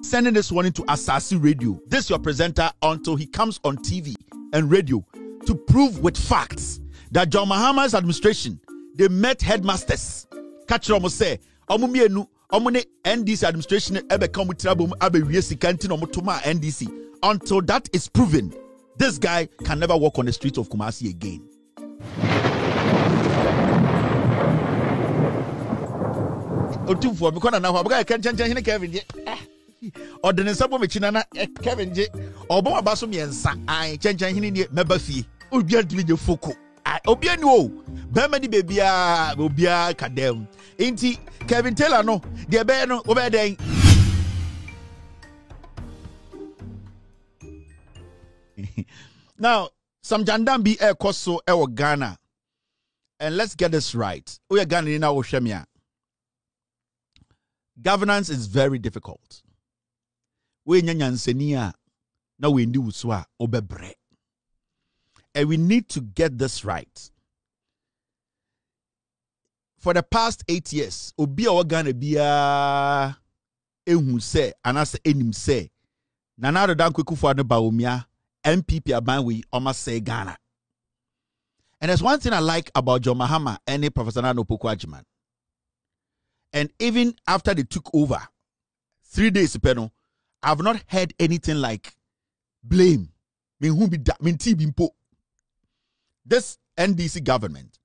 Sending this one into Asaase Radio. This your presenter until he comes on TV and radio to prove with facts that John Mahama's administration, they met headmasters. Catch them say, Omumienu, Omune NDC administration ebe come with trouble abe wiesi kanti no mutuma NDC. Until that is proven, this guy can never walk on the streets of Kumasi again. Otumfo because na ho can change Kevin. Or the Sabo Michinana Kevin J. Or Bomabaso Miensa, I change hini Mebafi, Ubia Dvide Foko. I Obiano, Bemani Babia, Bobia Cadem. Ain't Kevin Taylor no, dear Beno, Obey. Now, some Jandambi Air Koso Ewa Ghana. And let's get this right. We are Ghana in our Shemia. Governance is very difficult. We nyansenia na we ndi uswa obebre. And we need to get this right. For the past 8 years, obi a Ghana bia ehu se anase enim se Nana Addo Dankwa no baomia MPP aban we almost say Ghana. And there's one thing I like about John Mahama and Professor Nana Addo. And even after they took over 3 days, I've not heard anything like blame. This NDC government,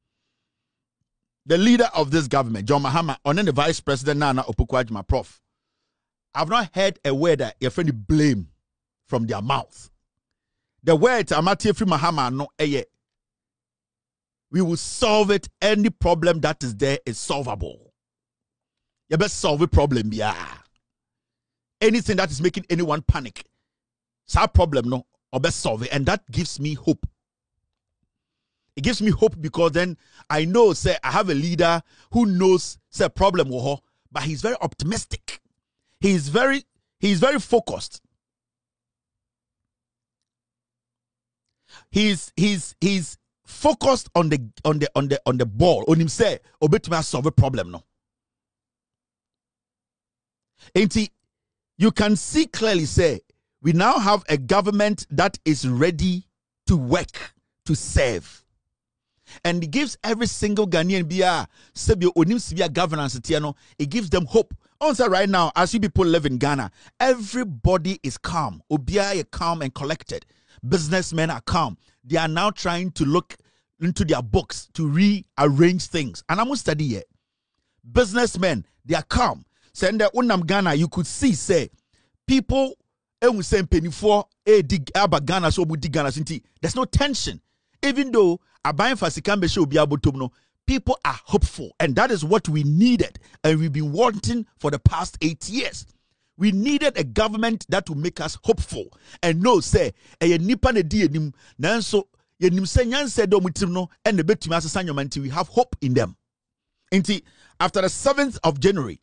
the leader of this government, John Mahama, and then the vice president Nana Addo, Prof. I've not heard a word that you're friendly blame from their mouth. The word Amati free Mahama no we will solve it. Any problem that is there is solvable. You best solve a problem, yeah. Anything that is making anyone panic, it's a problem, no, or best solve it. And that gives me hope. It gives me hope because then I know, say, I have a leader who knows, say, problem, but he's very optimistic. He's very focused. He's focused on the ball. On him say, obetuma solve a problem, no. And you can see clearly, say, we now have a government that is ready to work, to serve. And it gives every single Ghanaian governance, it gives them hope. Also, right now, as you people live in Ghana, everybody is calm. Obia are calm and collected. Businessmen are calm. They are now trying to look into their books to rearrange things. And I'm going to study it. Businessmen, they are calm. Send the unam Ghana, you could see, say, people, dig Ghana, so Ghana, there's no tension. Even though people are hopeful, and that is what we needed, and we've been wanting for the past 8 years. We needed a government that will make us hopeful and know, say, we have hope in them. After the 7th of January,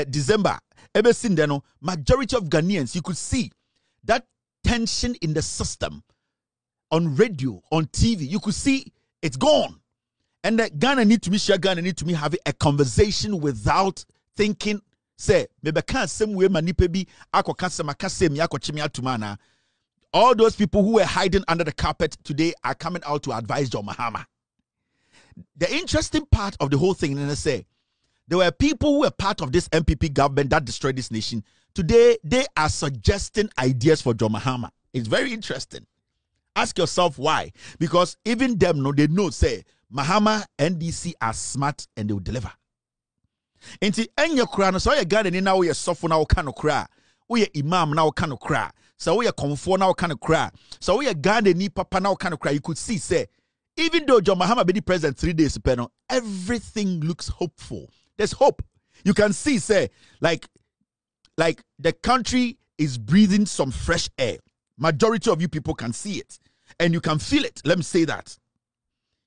December, majority of Ghanaians, you could see that tension in the system on radio, on TV. You could see it's gone. And Ghana need to be sure, Ghana need to be having a conversation without thinking, say, maybe can't same way manipebi ako kasema kasemi ako chimia tumana. All those people who were hiding under the carpet today are coming out to advise John Mahama. The interesting part of the whole thing, and I say, there were people who were part of this MPP government that destroyed this nation. Today, they are suggesting ideas for John Mahama. It's very interesting. Ask yourself why. Because even them, no, they know, say, Mahama, NDC are smart and they will deliver. Inti enya kura no so ye Ghana ni na wo ye sofo na wo ka no kura, wo ye imam na wo ka no kura, so wo ye komfo na wo ka no kura, so wo ye Ghana ni papa na wo ka no kura. You could see, say, even though John Mahama be the president 3 days panel, everything looks hopeful. There's hope. You can see, say, like the country is breathing some fresh air. Majority of you people can see it. And you can feel it. Let me say that.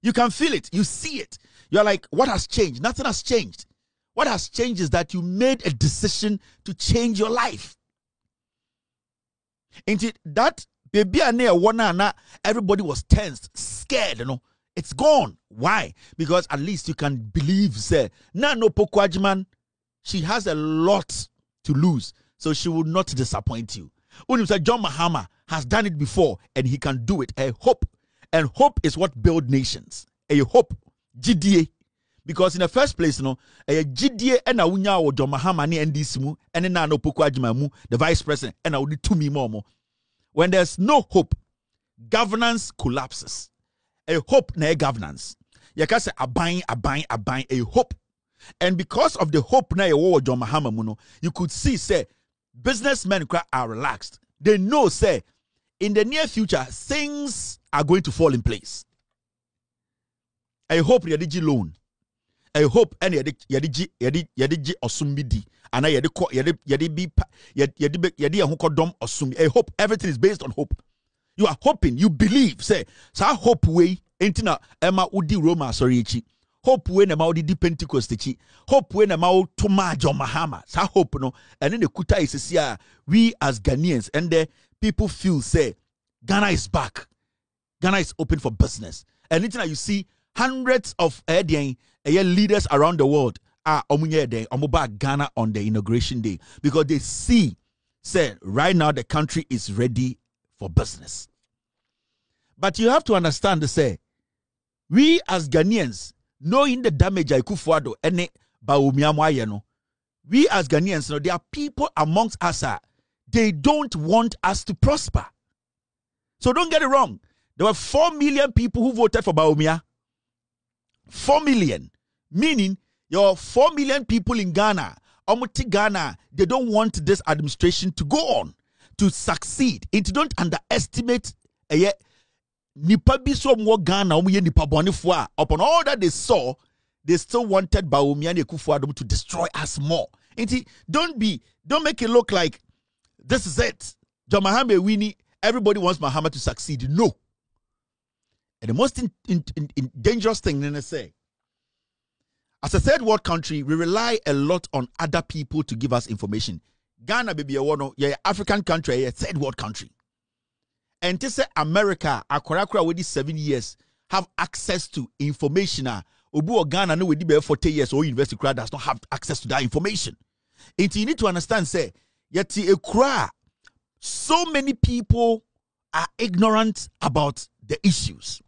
You can feel it. You see it. You're like, what has changed? Nothing has changed. What has changed is that you made a decision to change your life. And that baby everybody was tensed, scared, you know. It's gone. Why? Because at least you can believe, say, no Pokwajiman, she has a lot to lose. So she will not disappoint you. When you say John Mahama has done it before and he can do it, a hope. And hope is what builds nations. A hope. GDA. Because in the first place, a GDA and a wunya or John Mahama ni NDC mu and then no Poku Adjuma mu, the vice president, and I would do me more. When there's no hope, governance collapses. A hope na governance. You can say a buying, a hope. And because of the hope na war John Mahama muno, you could see say businessmen are relaxed. They know say in the near future things are going to fall in place. I hope yadiji loan. I hope any yadiji osumbidi and I I hope everything is based on hope. You are hoping, you believe, say, so I hope way entina Emma Udi Roma sorry. Hope when a Maudi di Pentecost, hope when a Mao Toma John Mahama, so hope no, and then the Kuta is here, we as Ghanaians, and the people feel say, Ghana is back, Ghana is open for business, and anything you see hundreds of leaders around the world are omuba Ghana on the inauguration day because they see, say, right now the country is ready for business. But you have to understand, say, we as Ghanaians, knowing the damage Kufuado ene Baumiamwayeno, we as Ghanaians, there are people amongst us, they don't want us to prosper. So don't get it wrong. There were 4 million people who voted for Baumia. 4 million. Meaning, your 4 million people in Ghana, Omuti Ghana, they don't want this administration to go on, to succeed. It don't underestimate nipa biso mwo Ghana omuye nipa bonifua. Upon all that they saw, they still wanted Baumia and Kufuado to destroy us more. Don't make it look like this is it. John Mahama Winnie, everybody wants Mahama to succeed. No. And the most dangerous thing, then I say, as a third world country, we rely a lot on other people to give us information. Ghana, baby, African country, a third world country. And to say America, Akorakura with 7 years, have access to information. Obu or Ghana, no, with 40 years, or university crowd does not have access to that information. And you need to understand, say, yet a cry. So many people are ignorant about the issues.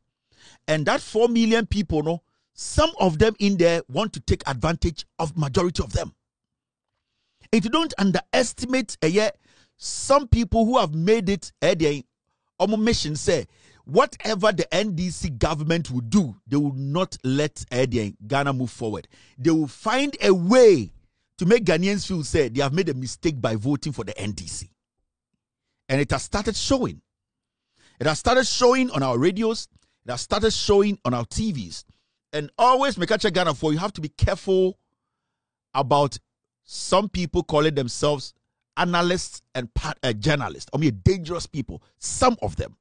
And that 4 million people, no, some of them in there want to take advantage of majority of them. And you don't underestimate some people who have made it mission say whatever the NDC government will do, they will not let Ghana move forward. They will find a way to make Ghanaians feel say they have made a mistake by voting for the NDC. And it has started showing. It has started showing on our radios. It has started showing on our TVs. And always, make a check Ghana for you have to be careful about some people calling themselves analysts and journalists. I mean, dangerous people. Some of them.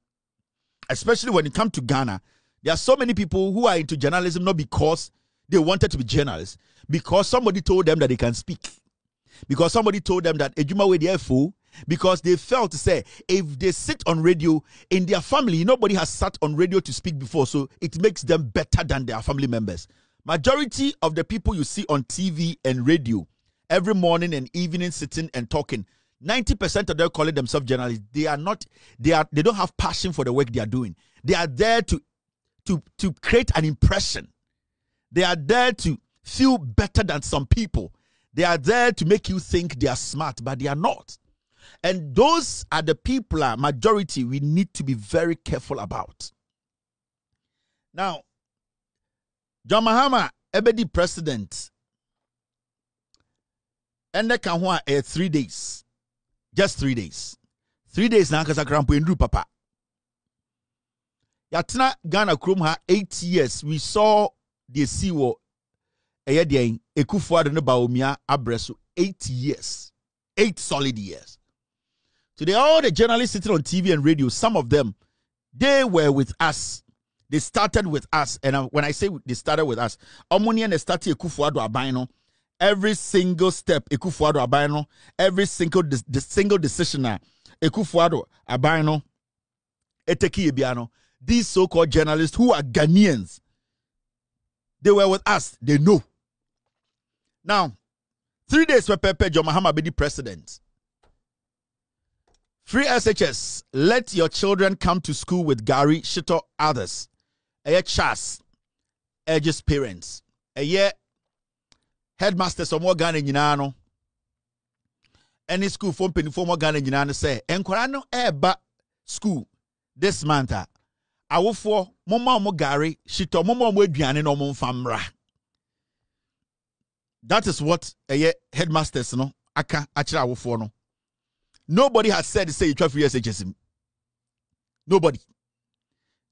Especially when it comes to Ghana, there are so many people who are into journalism not because they wanted to be journalists, because somebody told them that they can speak. Because somebody told them that Ejuma we the fool. Because they felt to say if they sit on radio in their family, nobody has sat on radio to speak before, so it makes them better than their family members. Majority of the people you see on TV and radio every morning and evening sitting and talking, 90% of them calling themselves journalists. They don't have passion for the work they are doing. They are there to create an impression. They are there to feel better than some people. They are there to make you think they are smart, but they are not. And those are the people, majority, we need to be very careful about. Now, John Mahama, Ebedi president, and the Kanhua 3 days. Just 3 days. 3 days now, because I can't put papa. Yatna Ghana Krumha 8 years. We saw the Siwo Eyedian Ekufuado no Baumia Abresu 8 years. 8 solid years. Today, all the journalists sitting on TV and radio, some of them, they were with us. They started with us. And when I say they started with us, Omanhene started Ekufuado Abaino. Every single step, Ekufuado Abaino. Every single decision, Ekufuado Abaino. Eteki Ebiano. These so-called journalists who are Ghanaians, they were with us. They know. Now, 3 days for Pepe John Mahama be the president. Free SHS. Let your children come to school with Gary, Shito, others. Chas. Edges parents. Headmasters of more Ghana nyinaa any school from penny for more Ghana nyinaa say enkwara no eba school this month awofo momma mo Gary Shito momma mo aduane no mo mfamra. That is what headmasters no aka akira awofo no. Nobody has said say you try free SHS. Nobody.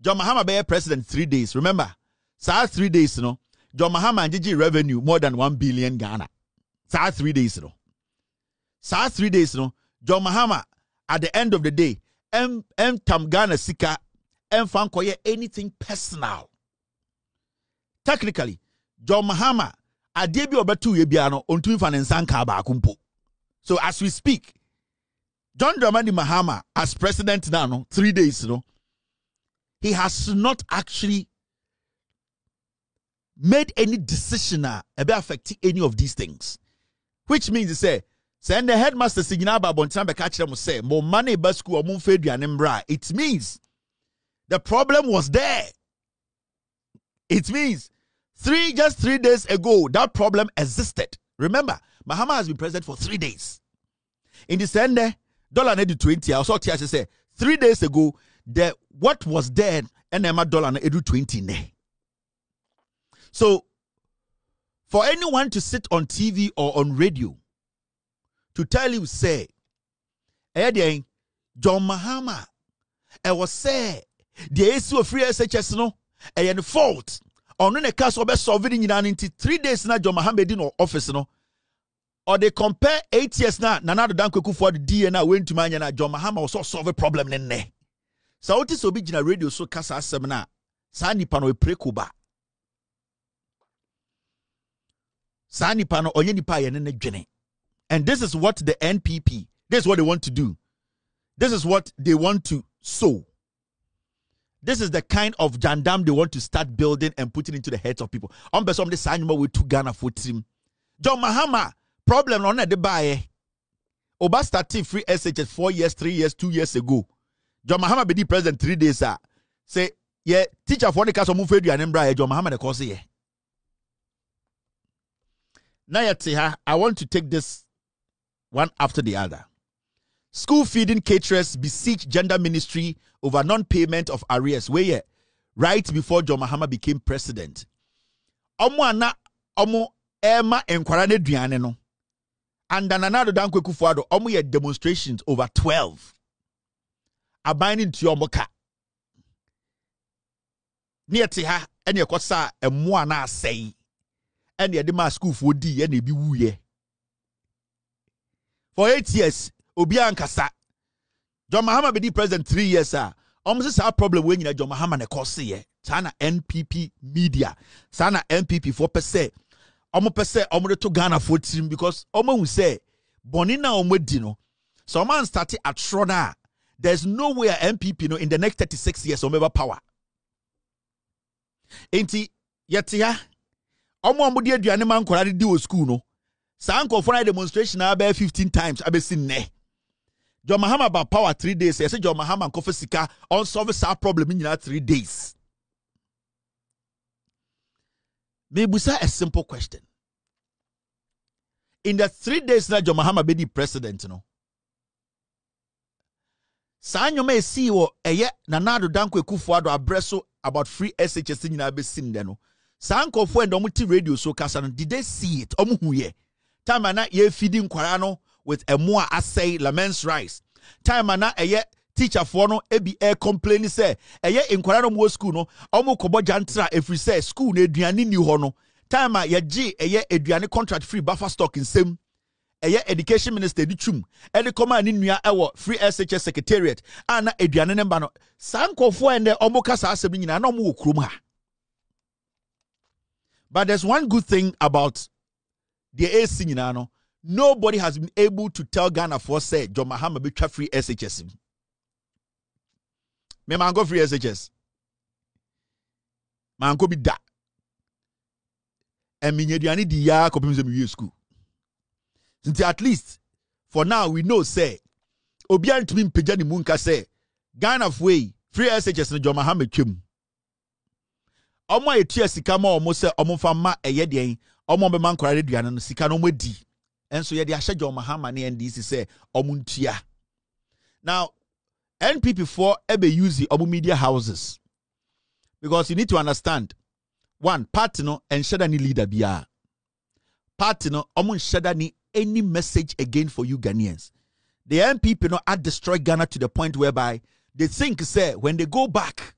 John Mahama be president 3 days. Remember, 3 days no. John Mahama and GG revenue more than 1 billion Ghana. 3 days no. 3 days no. John Mahama at the end of the day, tam Ghana sika fan koye anything personal. Technically, John Mahama adebi obetu ye bia no ontumi fa nsanka ba akumpo. So as we speak, John Dramani Mahama as president now, no, 3 days, he has not actually made any decision about affecting any of these things. Which means to say, send the headmaster signal about Bontambe catch them say, more money basku or munfedu and embra. It means the problem was there. It means just 3 days ago, that problem existed. Remember, Mahama has been president for 3 days. In the Sunday, dollar needed 20. I also say 3 days ago, what was there and dollar needed 20. So, for anyone to sit on TV or on radio to tell you, say, John Mahama, I was say, the issue of free SHS no, and fault. On the case of solving in 3 days now, John Mahama did no office no. Or they compare 8 years now, Nana Addo for the DNA went to Manyana, John Mahama also solve a problem in there. So what is original radio so kasa seminar? Sani pano prekuba. Sani pano onyeni pa yenene jene. And this is what the NPP, this is what they want to do. This is what they want to sow. This is the kind of jandam they want to start building and putting into the heads of people. On besom the Sanima with 2 Ghana for team. John Mahama, problem on the buy. Oba started free SHS 4 years, 3 years, 2 years ago. John Mahama be the president 3 days. Say, yeah, teacher for the case of Mufedu and Embra, John Mahama the course here. Now, I want to take this one after the other. School feeding caterers beseech gender ministry over non-payment of arrears. Where right before John Mahama became president. Omo Emma enkwara duane no. And Nana Addo dankweku fuado omo ye demonstrations over 12. Abiding to your moka. Near ha and your kosa emo na say. And ye dema school for di and be wuye. For 8 years, Obia Ankasa. John Mahama be the president 3 years, almost a problem when you John Mahama ne kosi Sana NPP media. Sana NPP 4%. Omo pese omo to Ghana for team because omo will say bonina omo dino. So man started at Shrona. There's no way a MPP in the next 36 years omo ever power. Enti yetia omo di aduane man kwara di o school no. Sanko for a demonstration about 15 times abe sin ne. John Mahama about power 3 days. I say John Mahama and Kofi Sika on solve our problem in 3 days. Maybe a simple question. In the 3 days that John Mahama be the president, Sanyo may see what Nana Addo dankweku fuado abreso about free SHS in abe sin deno. Sanko for and omuti radio so kasan did they see it? Omuhuye. Time ana ye feeding kwarano with Emua Asay laments rice. Time ana teacher for no ebi complain say in kwarano mo school no omo kobo jantra every say school na eduane ni ho no. Time a ye gi eduane contract free buffer stock in same. Education minister di chum. Ede koma ni nua ewo free SHS secretariat. Ana eduane nemba no. Sanko for ende omo kasa asem nyina na omo wo krom ha. But there's one good thing about the AC nyina. Nobody has been able to tell Ghana for say John Mahama be free SHS. Me man go free SHS. Man go be da. And me nyediani di ya kopim se me school. Since at least for now we know say obian to me pejani munka say Ghana of way free SHS no John Mahama twem omo etua sika ma omo se omo fa ma eye den omo be man kwara aduane no sika no modi enso ye de ahye John Mahama ne NDC say omo ntua. Now NPP for ebe use the omo media houses because you need to understand one party no enshada ni leader bia party no omo enshada ni any message again for you Ghanaians. The NPP no had destroyed Ghana to the point whereby they think say when they go back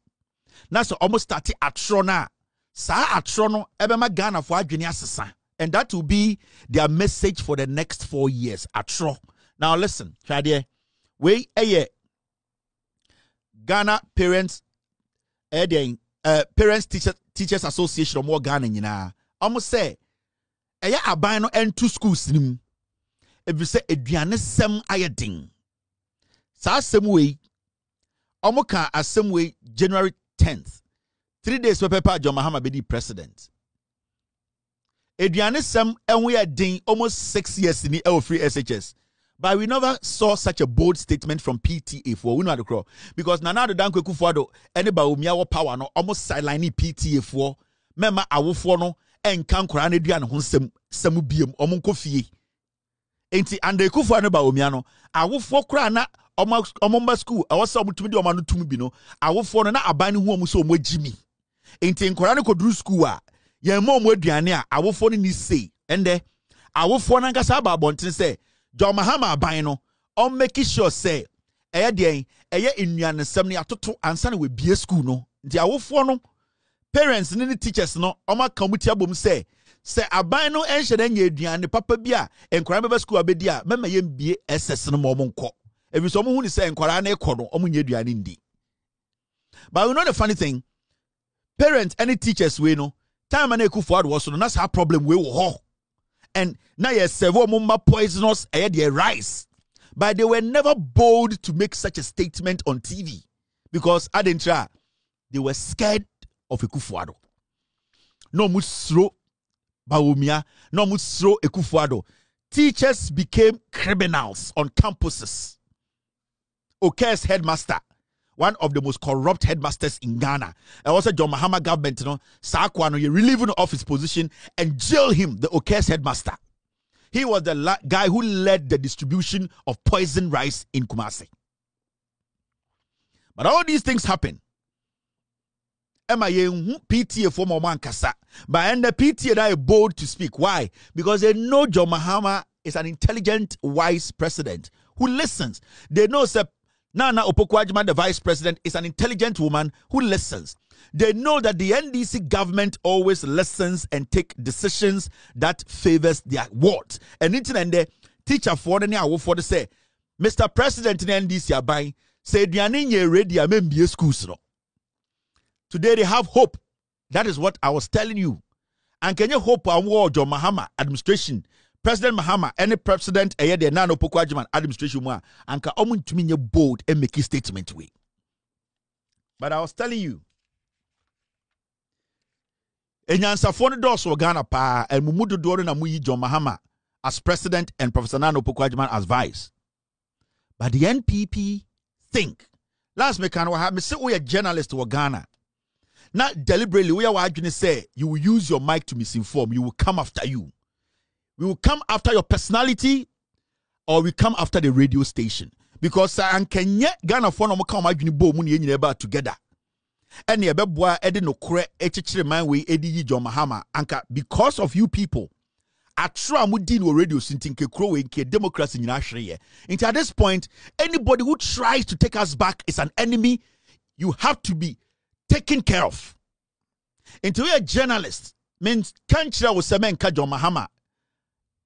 now so almost started atrona sa atrono ebema Ghana for adwene asesa, and that will be their message for the next 4 years atro. Now listen, Dadzie, we Ghana Parents Parents Teachers Association or more Ghana nyina almost say eya aban no ento schools nim if you say aduane sem ayedin sa asem we omoka asem we January 10th 3 days Papa John Mahama be the president. Aduane sem enwe adin almost 6 years in the free SHS, but we never saw such a bold statement from PTA for we know the crow because Nana Addo Dankwe Kufuado anybody umia wo power no almost sideline PTA for mema awofo no enkan kora na aduane ho sem biem omonko fie enti ande Kufuado ba umia no awofo kora na omomba school awose omutumi de omanu tumi bi no awofo no na aban hu omu so omagimi enti nkora ne koduru school a ye mo aduane a awofo no ni sei ende awofo na nkasa ba bonten say John Mahama aban no on make sure say eye den eye nnuane sem ne atoto ansa na we bie school no nti awofo no parents ne teachers no oma kamuti abom say aban no enhye na nya aduane papa bi a nkora beba school abedi a mema yem bie SS no mo nko ebi so mo hu ni say nkora na ekọ no omo nya aduane ndi. But you know the funny thing, parents any teachers we no time na Ekufuado was no that's our problem we wo. And now yes, several mumma poisonous their rice. But they were never bold to make such a statement on TV because adentra they were scared of Ekufuado. No musro Bawumia, no musro Ekufuado. Teachers became criminals on campuses. Otchere's headmaster, one of the most corrupt headmasters in Ghana. And also John Mahama government, you know, Sakwano, you relieve him of his position and jail him, the Otchere's headmaster. He was the guy who led the distribution of poison rice in Kumasi. But all these things happen. PTA for Moman Kasa. But and the PTA are bold to speak. Why? Because they know John Mahama is an intelligent, wise president who listens. They know that Nana Addo, the vice president, is an intelligent woman who listens. They know that the NDC government always listens and take decisions that favors their ward. And the teacher for the say, Mr. President in NDC are buying, say Diane ready a schools. Today they have hope. That is what I was telling you. And can you hope on John Mahama administration? President Mahama, any president, the Nana Addo administration, and can almost to me bold and make a statement way. But I was telling you, Enyansa for the doors of Ghana pa and Mumudu Dore na Muyi John Mahama as president and Professor Nana Addo as vice. But the NPP think last me can have me say we a journalist to Ghana. Not deliberately we are going to say you will use your mic to misinform. You will come after you. We will come after your personality, or we come after the radio station. Because and Kenya Ghana for no come together. And the beboa edi no kure echechire man we edi John Mahama anka because of you people. Atra mudi no radio sintinke kro we nke democracy nyina hwere. Until at this point, anybody who tries to take us back is an enemy. You have to be taken care of. Until you're a journalist, means country will say men John Mahama.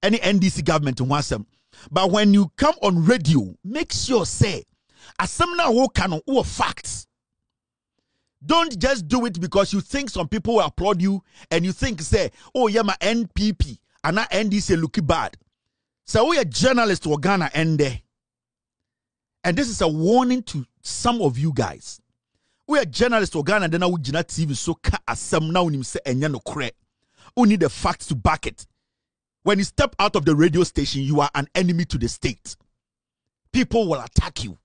Any NDC government wants them. But when you come on radio, make sure say as some now who can or facts. Don't just do it because you think some people will applaud you and you think say, oh yeah, my NPP and not NDC looking bad. So we are journalists to Ghana and there. And this is a warning to some of you guys. We are journalists to Ghana and then I would not TV so ka asem now him say enya no kre. We need the facts to back it. When you step out of the radio station, you are an enemy to the state. people will attack you.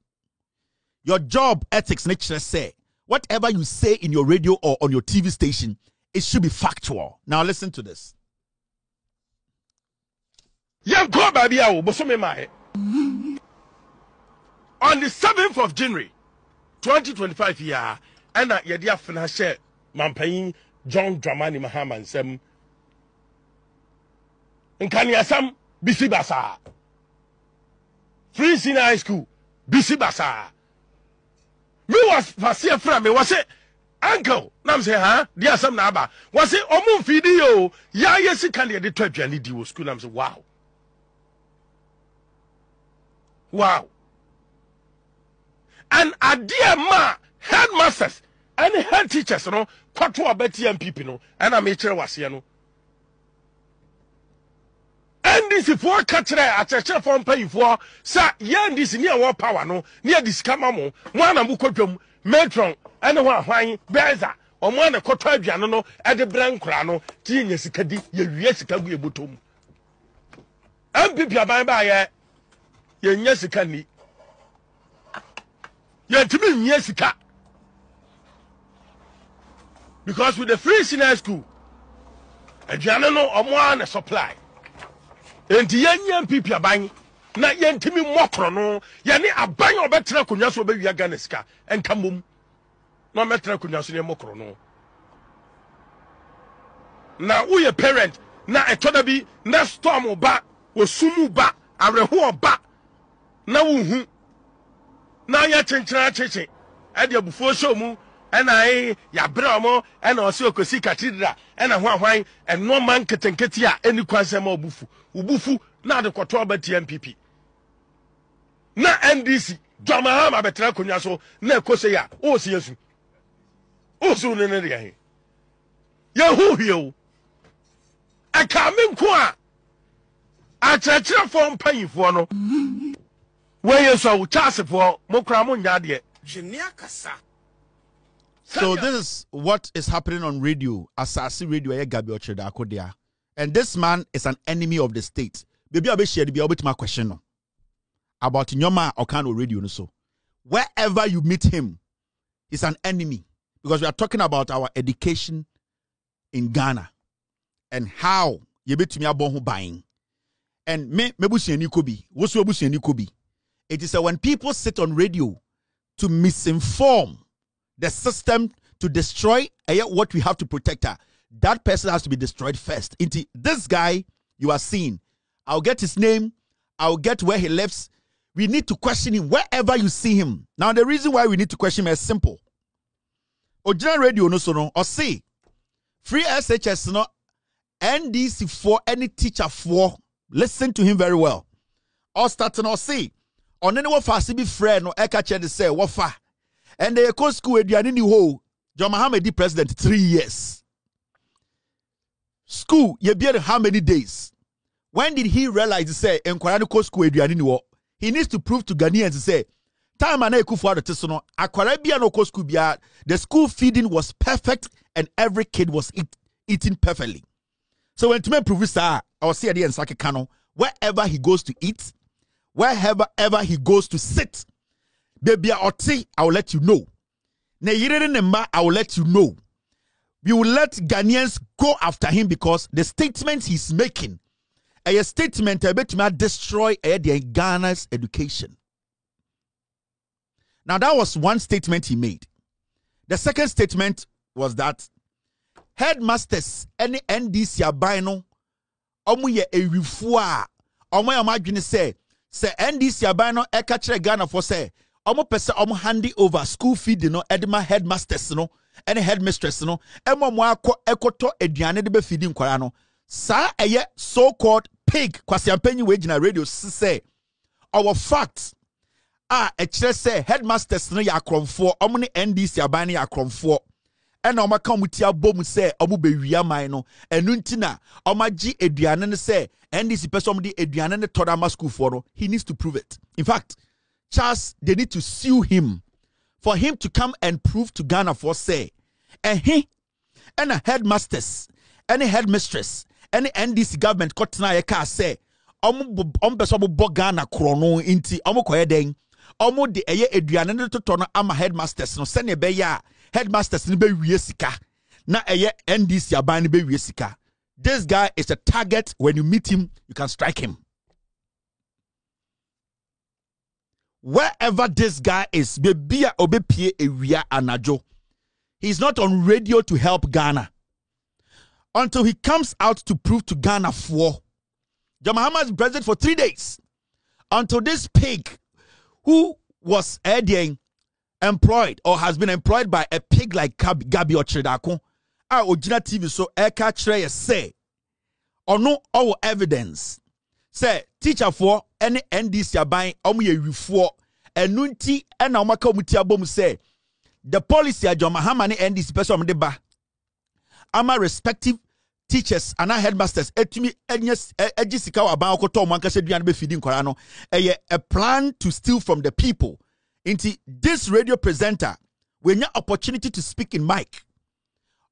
Your job ethics nature say, whatever you say in your radio or on your TV station, it should be factual. Now listen to this. On the 7th of January 2025 year, and Yadia Financial Mampain John Dramani Mahama and Sam Nkanyasam Bisi Basa Free Senior High School Bisi Basa. Me was Fasia from me was it uncle Nam say huh dear some naba was it omun video ya yes can the 12 and the school Nam say wow. Wow. And a dear ma headmasters and head teachers, no, quarter of Betty people, no, and a mature was here, no. And this is for catcher at a chef on pay for, sir, yan this near war power, no, near this camamo, one of Mukotum, Metron, and one wine, Beza, or one a cotrabiano, at the Brancrano, genius, Cadi, yes, can be a butum. And people by yes, can be. Yeah, to me, yes, because with the free senior school, a general or one a supply. And the young people are buying, not young to me mocrono, yani a bang or better kunyaso baby aganeska, and come no better kunyaso mocrono. Now, we a parent, now a toda be, na storm or back, or sumu back, a reho back. Now, now you're changing, and your before show mu, and I, ya bramo, and also Kosi Cathedra, and a wine, and no man can get ya any quasemo bufu, ubufu, now the Quatroba TMPP. Na NDC, Jamahama Betracunaso, ne Kosea, oh, serious. Oh, soon in the day. Yahoo, I come in qua. I touch your phone paying for no. Where you saw chance for Mokramun Dadzie. So this is what is happening on radio, Asase Radio, Gabby Asare Asaase. And this man is an enemy of the state. Baby, I'll be shared to be able to my question about Nyoma or kind of radio. So wherever you meet him, he's an enemy. Because we are talking about our education in Ghana and how you bet me about buying. And me busi kobi, wosu busi kobi. It is when people sit on radio to misinform the system to destroy what we have to protect her. That person has to be destroyed first. Into this guy you are seeing, I'll get his name, I'll get where he lives. We need to question him wherever you see him. Now the reason why we need to question him is simple. Ojina radio no so no or say free SHS no NDC for any teacher for listen to him very well. Or starting or say on any what fast be friend or eka de say what fa and they go school eduane ni ho John Mahama president 3 years. School ye be how many days? When did he realize to say enkwara ko school eduane ni ho? He needs to prove to Ghanaians to say time and ekufu adote no akwara bia no ko school bia the school feeding was perfect and every kid was eating perfectly. So when to me prove this I will see at the end sake kano wherever he goes to eat, wherever he goes to sit, baby oti, I will let you know. Ne yire nemba, I will let you know. We will let Ghanaians go after him because the statements he's making, a statement about to destroy Ghana's education. Now that was one statement he made. The second statement was that headmasters any NDC abino omu ye ewifua omu ya madwene say NDC abino eka kire Ghana for say omu pese omu handy over school feed no edema headmasters no any headmistress no emo mo akọ ekoto aduane de be feed nkwara no sa eye so called pig Kwasi Ampanyi we gina radio say our fact e kire say headmasters no ya akromfo omu ne NDC abino ya akromfo and Oma Kamutia Bom say Obu Bewia Mino, and Nuntina, Omaji Edianan say, and this person the Edianan Todama school for he needs to prove it. In fact, Charles, they need to sue him for him to come and prove to Ghana for say, and he and a headmasters, any headmistress, any NDC government Kotna Eka say, beso bo Ghana krono inti koye den de eye aduane no toto no ama headmasters no sene be ya headmasters no be wie sika na eye NDC aban no be wie sika. This guy is a target. When you meet him, you can strike him. Wherever this guy is, be obepie ewia anajo. He's not on radio to help Ghana until he comes out to prove to Ghana for. John Mahama is president for 3 days until this pig who was employed or has been employed by a pig like Gabby Asare Asaase TV so eka chere say ono our evidence say teacher for any NDC aban omuye wifo enunti ena omaka omuti abom say the policy a John Mahama ne NDC person de ba ama respective teachers and headmasters etumi egisika wa ban okoto omanka se duane be feeding kwara no a plan to steal from the people. Into this radio presenter when you opportunity to speak in mic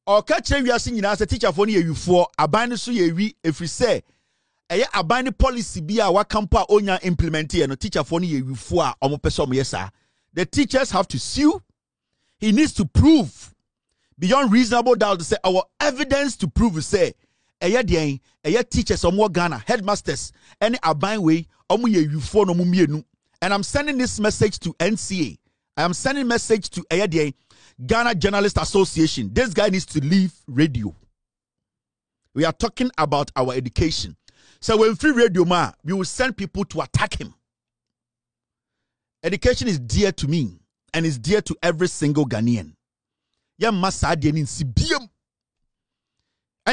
or catch we are singing as a teacher for you for aban so ye wi efri say aban policy bi a wa campa onya implement no teacher for you for a omo person yesa. The teachers have to sue. He needs to prove beyond reasonable doubt to say our evidence to prove say teachers omo Ghana headmasters any aban way omo ye for no mumienu. And I'm sending this message to NCA. I am sending message to Ghana Journalist Association. This guy needs to leave radio. We are talking about our education. So when free radio ma, we will send people to attack him. Education is dear to me and is dear to every single Ghanaian. And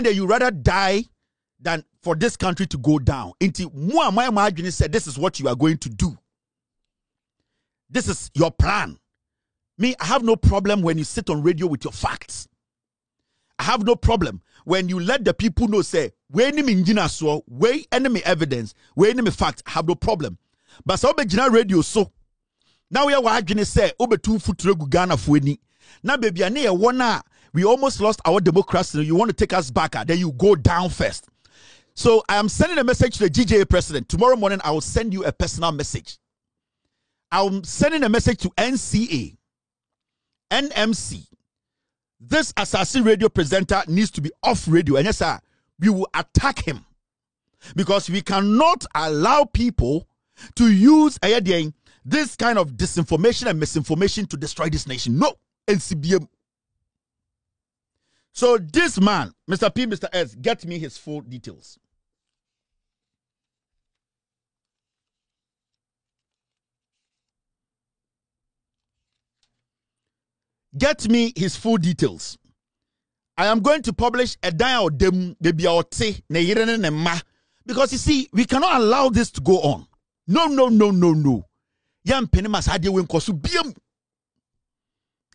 then you rather die than for this country to go down. Into my margin said this is what you are going to do. This is your plan. Me, I have no problem when you sit on radio with your facts. I have no problem when you let the people know, say, we enemy enemy evidence, we enemy fact. I have no problem. But so be radio so. Now we are watching say, obe two foot Ghana fueni. Now baby, we almost lost our democracy. You want to take us back, then you go down first. So I am sending a message to the GJA president. Tomorrow morning, I will send you a personal message. I'm sending a message to NCA, NMC. This Asase radio presenter needs to be off radio. And yes, sir, we will attack him. Because we cannot allow people to use this kind of disinformation and misinformation to destroy this nation. No, NCBM. So this man, Mr. P, Mr. S, get me his full details. Get me his full details. I am going to publish a dial dem baby because you see, we cannot allow this to go on. No.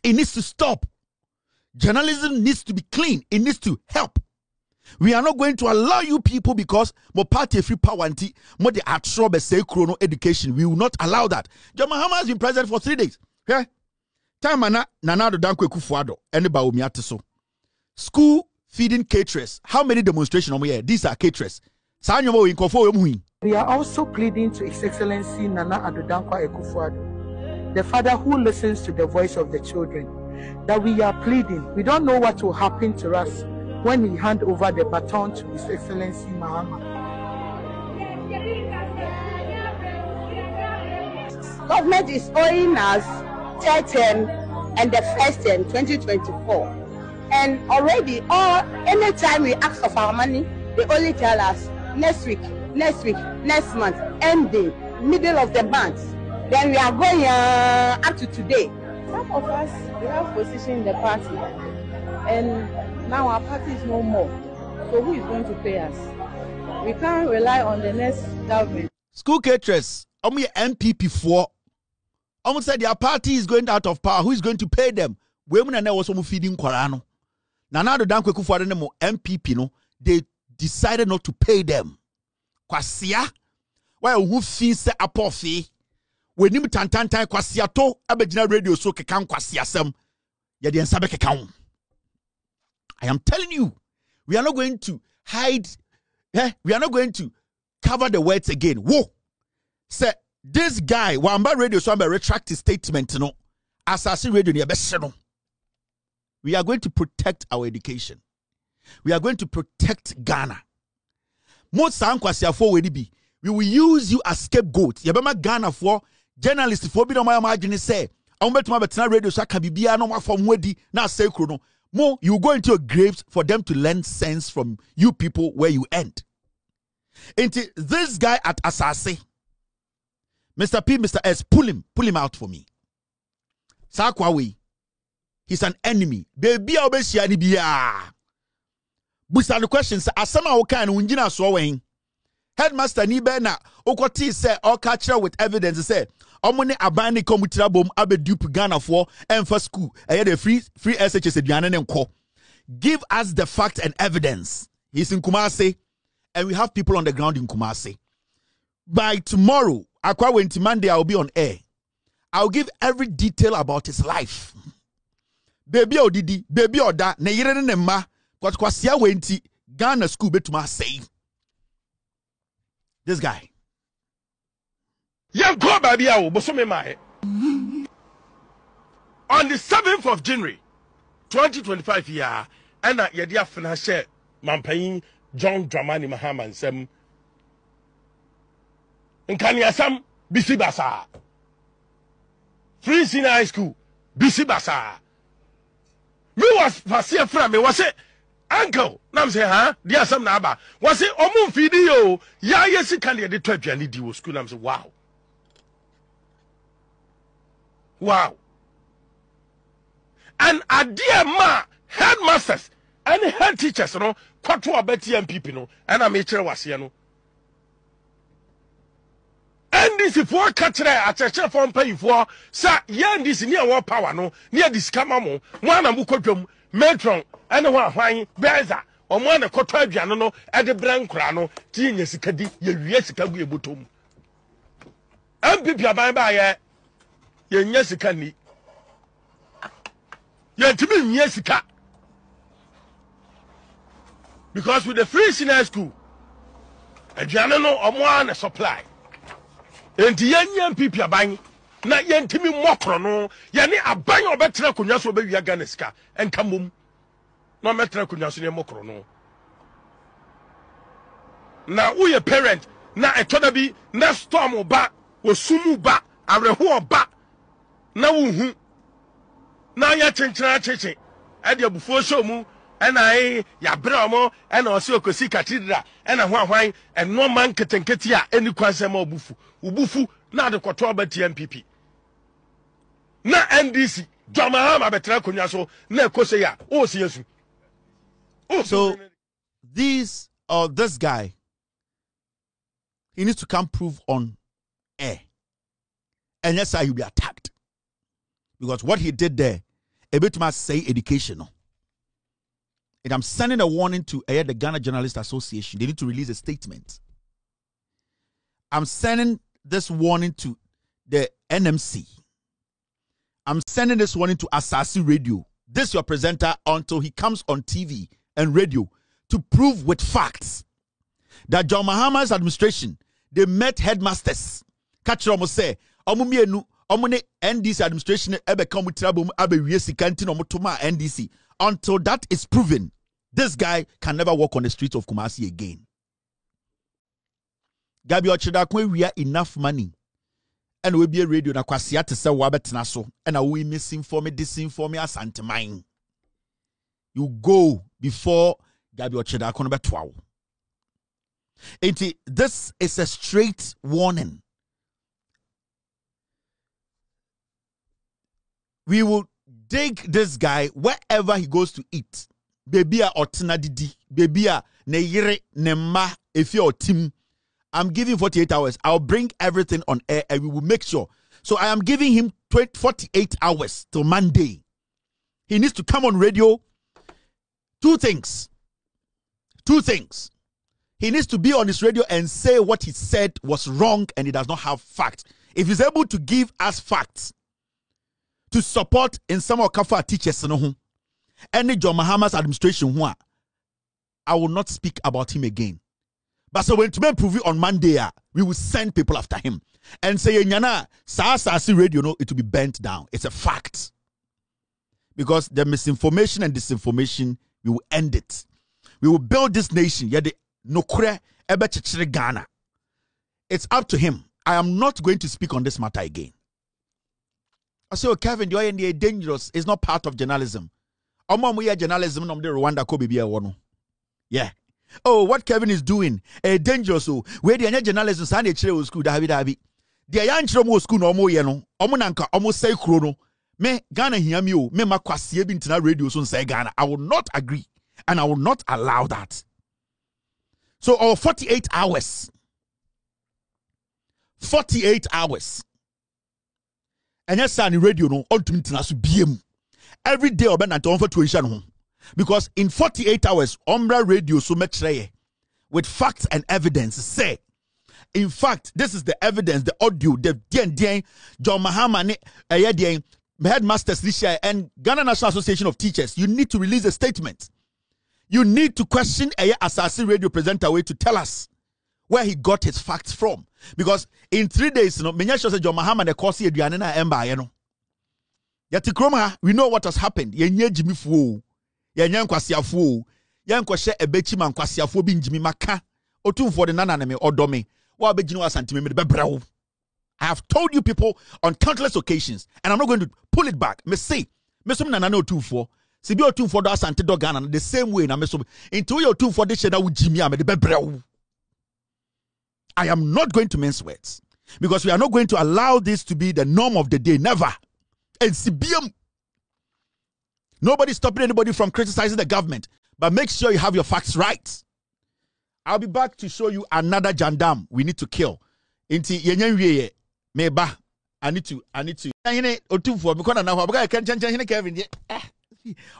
It needs to stop. Journalism needs to be clean. It needs to help. We are not going to allow you people because more party free power anti more the atrobe say chrono education. We will not allow that. John Mahama has been president for 3 days. Okay? Time Nana Addo dankwe kufuado ene ba omiate so. School feeding caterers. How many demonstrations are here? These are caterers. We are also pleading to His Excellency Nana Addo Dankwa Ekufuado, the father who listens to the voice of the children, that we are pleading. We don't know what will happen to us when we hand over the baton to His Excellency Mahama. Government is owing us third term and the first term 2024, and already anytime we ask of our money, they only tell us next week, next month, ending middle of the month. Then we are going up to today. Some of us, we have position in the party, and now our party is no more. So who is going to pay us? We can't rely on the next government. School caterers, MPP for. Almost said their party is going out of power. Who is going to pay them? Women and also feeding Korano. Nana Addo Dankwa Ekufuado MPP no, they decided not to pay them. Kwasia, why who fee se apofi? When him tantantan kwasia to abegina radio so kekan kwasia sem. Yedi ensabe kekan. I am telling you, we are not going to hide. We are not going to cover the words again. Whoa. Say, this guy, Wamba Radio, so I'm going to retract his statement. No, Asase Radio, we are going to protect our education. We are going to protect Ghana. Most we will use you as scapegoat. Yabama Ghana for journalists for be no my imagine say. Radio so can be no from wedi na say no. More you go into your graves for them to learn sense from you people where you end. Into this guy at Asase, Mr. P, Mr. S, pull him out for me. Sakwawe, he's an enemy. Baby, obesia ni biya. Busa the questions. Asama oka no unjina so wen. Headmaster ni be na okoti say or catch with evidence say omone aban ni komutira bom abedupe Ghana for emfa school. The free SHS aduane ne nko. Give us the fact and evidence. He's in Kumasi, and we have people on the ground in Kumasi. By tomorrow, Monday, I'll be on air. I'll give every detail about his life. Baby or didi, baby or da, ne yere ne ma, but kwasia wenti Ghana school betuma say. This guy. On the 7th of January 2025 year, and yedi afena share Mampai John Dramani Mahama nsem nkaniasam bisi basa free senior high school bisi basa me was fasia fra me was say uncle nam say ha dia asam na aba was say omu fidi yo ya yesi kan de to aduane di wo school nam say wow and adia ma headmasters and head teachers no kwato abeti MPP no and am chere wase no NDC for katre acheche for mpayifo sa NDC ne wo power no ne diskama mo na mu kodwam metron ene ho ahwan beza omo na koto aduane no e de brankra no ti nya sikadi ye wie sika gu ebotom MPP aban ba ye nya sika ni ye timi nya sika because with the free senior school aduane no omo na supply enti yenya MPP aban na yentimi mokro no ye ne aban obetra konwa so obewia Ghana sika enka mom no metra konwa so ne mokro no na uye parent na etoda bi na storm ba osumu ba areho ba na wuhu na ya chenchera cheche e de abufuo show mu ena ya bra mo ena o se okosi cathedral ena ho ahwan eno man ketenketi a eni kwansem ubufu na de kwoto abati MPP na NDC Mahama betra konya so na ekose ya o se yesu so this guy, he needs to come prove on air, and yes, he'll be attacked because what he did there a bit must say educational. And I'm sending a warning to the Ghana Journalists Association. They need to release a statement. I'm sending this warning to the NMC. I'm sending this warning to Asase Radio. This your presenter until he comes on TV and radio to prove with facts that John Mahama's administration, they met headmasters. Catch them say, Omumienu, Omune NDC administration ebe come with trouble abe wiesi kanti no mutuma NDC. Until that is proven, this guy can never walk on the streets of Kumasi again. Gabby Asare we have enough money. And we be a radio na kwasia te se wabetena so. And we misinform me, disinform me as anti-mine. You go before Gabby Asare betwaw. This is a straight warning. We will dig this guy wherever he goes to eat. Baby a otina didi. Baby a ne yire ne ma if you're team. I'm giving 48 hours. I'll bring everything on air and we will make sure. So I am giving him 48 hours till Monday. He needs to come on radio. Two things. He needs to be on his radio and say what he said was wrong and he does not have facts. If he's able to give us facts to support in some of Kafa teachers, any John Mahama's administration, I will not speak about him again. But so when to prove it on Monday, we will send people after him and say, Nyana, Asase radio, no, it will be bent down. It's a fact. Because the misinformation and disinformation, we will end it. We will build this nation. Ghana. It's up to him. I am not going to speak on this matter again. I say, oh, Kevin, you are dangerous. It's not part of journalism. Journalism, Rwanda, yeah. Oh, what Kevin is doing, dangerous. Oh, where the journalism, Sunday school, David. The young school, no more, Omananka, almost say chrono. Me Ghana hear me, me makwasi bintina radio so say Ghana. I will not agree, and I will not allow that. So, 48 hours. 48 hours. And yes, on the radio, no, ultimately, BM. Every day, I'll be at home for tuition. Because in 48 hours, Ombra radio so much with facts and evidence say, in fact, this is the evidence, the audio, the John Mahama-Nana, headmasters this year, and Ghana National Association of Teachers. You need to release a statement. You need to question Asase radio presenter way to tell us where he got his facts from. Because in 3 days, you know, John Mahama-Nana kosi eduane emba ye no. Yati kroma, we know what has happened. Yenye Jimmy Fu, yenye nkwasiafu, yenkoshe ebechi man kwasiafu bi njimi maka. Otumfo de nana me odome. Wa be jinu asante me bebrewo. I have told you people on countless occasions, and I'm not going to pull it back. Me say, me some nana no otumfo. Si bi otumfo do asante do Ghana the same way na me so into your otumfo de sheda wo jimi am de bebrewo. I am not going to mince words because we are not going to allow this to be the norm of the day. Never. And CBM. Nobody's stopping anybody from criticizing the government, but make sure you have your facts right. I'll be back to show you another jandam we need to kill. Inti yenye meba. I need to. Yene otumfo because na ho can change Kevin je.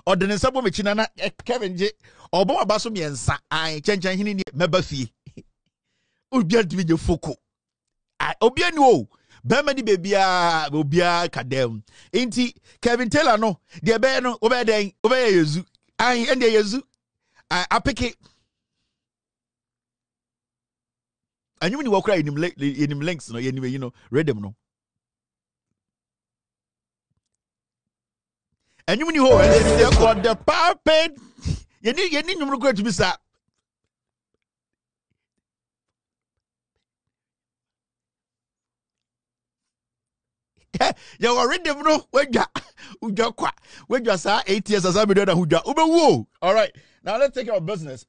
Ordinance sabo me chinana Kevin je. Obo abaso miensa. Ai change hini meba fi. Obia dimi foko. Obia no. Bemani bebia obia kadem. Inti Kevin Taylor no. De be no obeden obey yezu. Ai ende yezu. I apeke. And you when you walk right in him links no anyway, you know, read them no. And you when you hold the puppet. You need you go to be sir. You already know when you say 8 years as I be done who all right, now let's take our business.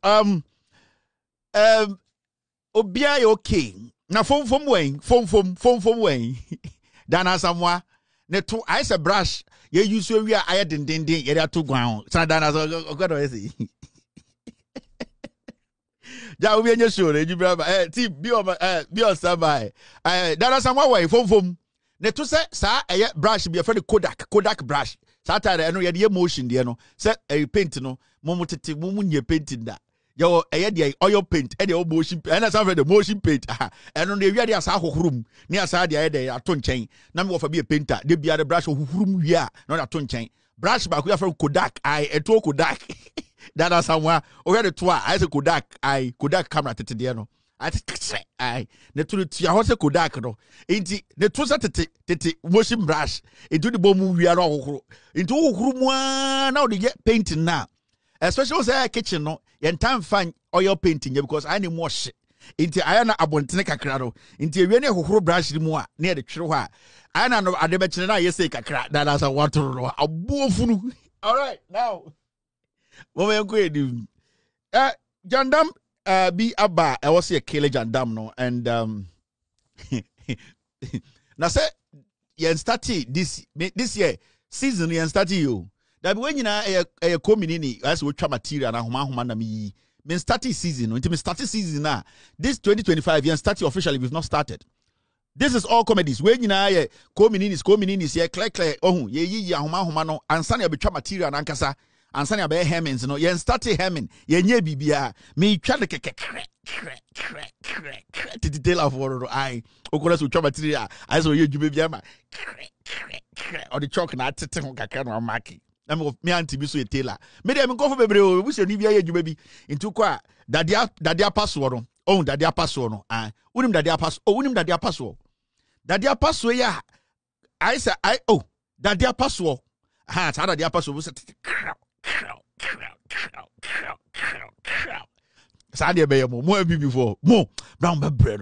Obia okay. Na phone way. Dana samwa. Ne to I say brush. Ye use we are I din ye are to ground. Sana dana so God say. Ja obi enye show re jibra team be on standby. Dana samwa way phone. Ne to say sa brush be for the Kodak brush. Saturday no ye motion there no. Say paint no. Momo tete momu nye painting da. Yo the oil paint and the motion and that's the motion paint and on the way as a room near side the idea at ton chain number of be a painter they be the brush of room yeah not a ton chain brush back we are from Kodak a to Kodak that are somewhere over the tour I say Kodak camera to the no I the to your house Kodak no into the two motion brush into the bomb we are all into room now they get painting now. Especially say kitchen no yen time fan oil painting because I need more shit. Inti ayana abontene kakra no. Inti ewie ne hohoro brush mu a na ye de twere ho a. Ayana no adebechine na yese kakra that as a water no abuofunu. All right, now. Moment go edim. Jandam bi aba I was a killer jandam no and na say yen start this year season yen start you. That when you know a community as we try material na homa na me starting season until me starting season now this 2025 you starting officially we've not started. This is all comedies when you know a communities here clear oh ye homa no ansa na be try material na nkasa ansa na be hemmings no you starting hemming ye nya bibia me try the to detail of what I okora so try material I so ye djube bia ma or the chalk na tete ho kakra no marking. Me auntie bi so e tailor. Me dem go for bebre o, we say ni bia ye djuma bi. Into kwa dadia password Oh, Dadzie Apaso no. Unim Dadzie Apaso. Oh, unim Dadzie Apaso. Dadzie Apaso ya. I say Dadzie Apaso. Ha, Dadzie Apaso was Sadia be mo before. Mo brown be bread.